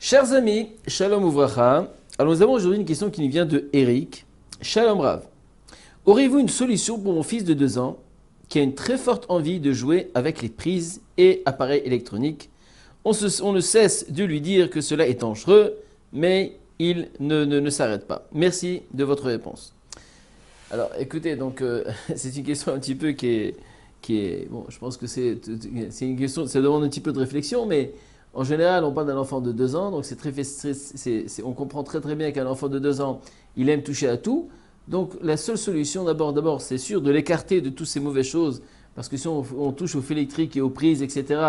Chers amis, Shalom Ouvracha. Alors nous avons aujourd'hui une question qui nous vient de Eric. Shalom Rav. Auriez-vous une solution pour mon fils de 2 ans qui a une très forte envie de jouer avec les prises et appareils électroniques? On ne cesse de lui dire que cela est dangereux, mais il ne s'arrête pas. Merci de votre réponse. Alors écoutez, donc c'est une question un petit peu qui est bon, je pense que c'est une question, ça demande un petit peu de réflexion, mais en général, on parle d'un enfant de 2 ans, donc on comprend très très bien qu'un enfant de 2 ans, il aime toucher à tout. Donc la seule solution, d'abord, c'est sûr de l'écarter de toutes ces mauvaises choses, parce que si on touche au fil électrique et aux prises, etc.,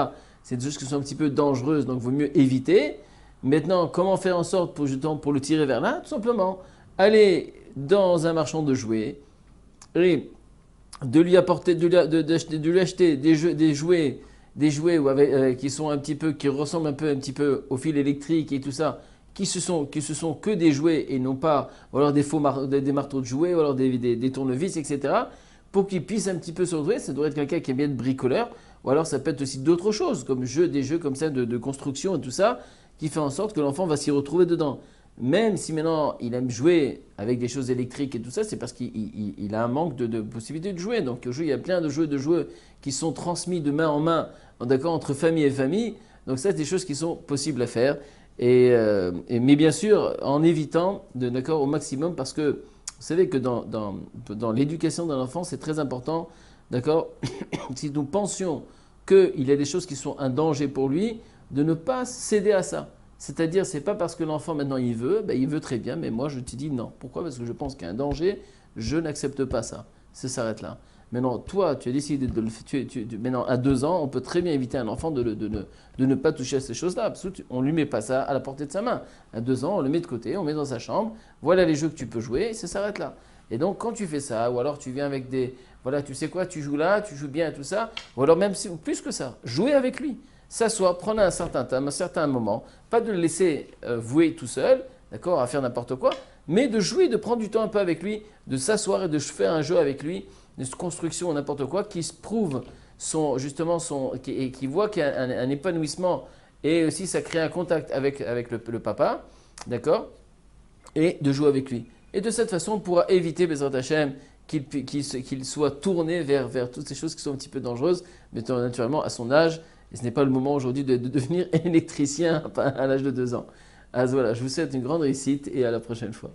c'est des choses qui sont un petit peu dangereuses, donc il vaut mieux éviter. Maintenant, comment faire en sorte pour le tirer vers là? Tout simplement, aller dans un marchand de jouets et de lui apporter, de lui acheter des jouets qui sont qui ressemblent un petit peu au fil électrique et tout ça, qui se sont que des jouets et non pas, ou alors des marteaux de jouets, ou alors des tournevis, etc. Pour qu'il puisse un petit peu se retrouver. Ça doit être quelqu'un qui aime bien être bricoleur, ou alors ça peut être aussi d'autres choses, comme des jeux comme ça de construction et tout ça, qui fait en sorte que l'enfant va s'y retrouver dedans. Même si maintenant il aime jouer avec des choses électriques et tout ça, c'est parce qu'il a un manque de possibilités de jouer. Donc il y a plein de jeux qui sont transmis de main en main, d'accord, entre famille et famille. Donc ça, c'est des choses qui sont possibles à faire. Mais bien sûr, en évitant, d'accord, au maximum, parce que vous savez que dans l'éducation d'un enfant, c'est très important, d'accord, si nous pensions qu'il y a des choses qui sont un danger pour lui, de ne pas céder à ça. C'est-à-dire, c'est pas parce que l'enfant maintenant il veut très bien, mais moi je te dis non. Pourquoi? Parce que je pense qu'il y a un danger, je n'accepte pas ça. Ça s'arrête là. Maintenant, toi, tu as décidé de le faire. Maintenant, à 2 ans, on peut très bien éviter à un enfant de ne pas toucher à ces choses-là. Parce qu'on ne lui met pas ça à la portée de sa main. À 2 ans, on le met de côté, on met dans sa chambre. Voilà les jeux que tu peux jouer, et ça s'arrête là. Et donc, quand tu fais ça, ou alors tu viens avec voilà, tu sais quoi, tu joues là, tu joues bien et tout ça, ou alors même plus que ça, jouer avec lui. S'asseoir, prendre un certain moment, pas de le laisser vouer tout seul, d'accord, à faire n'importe quoi, mais de jouer, de prendre du temps un peu avec lui, de s'asseoir et de faire un jeu avec lui, de construction ou n'importe quoi, qui se prouve qui voit qu'il y a un épanouissement et aussi ça crée un contact avec le papa, d'accord, et de jouer avec lui. Et de cette façon, on pourra éviter, Bezrat Hashem, qu'il soit tourné vers toutes ces choses qui sont un petit peu dangereuses, mais naturellement à son âge. Et ce n'est pas le moment aujourd'hui de devenir électricien à l'âge de 2 ans. Alors voilà, je vous souhaite une grande réussite et à la prochaine fois.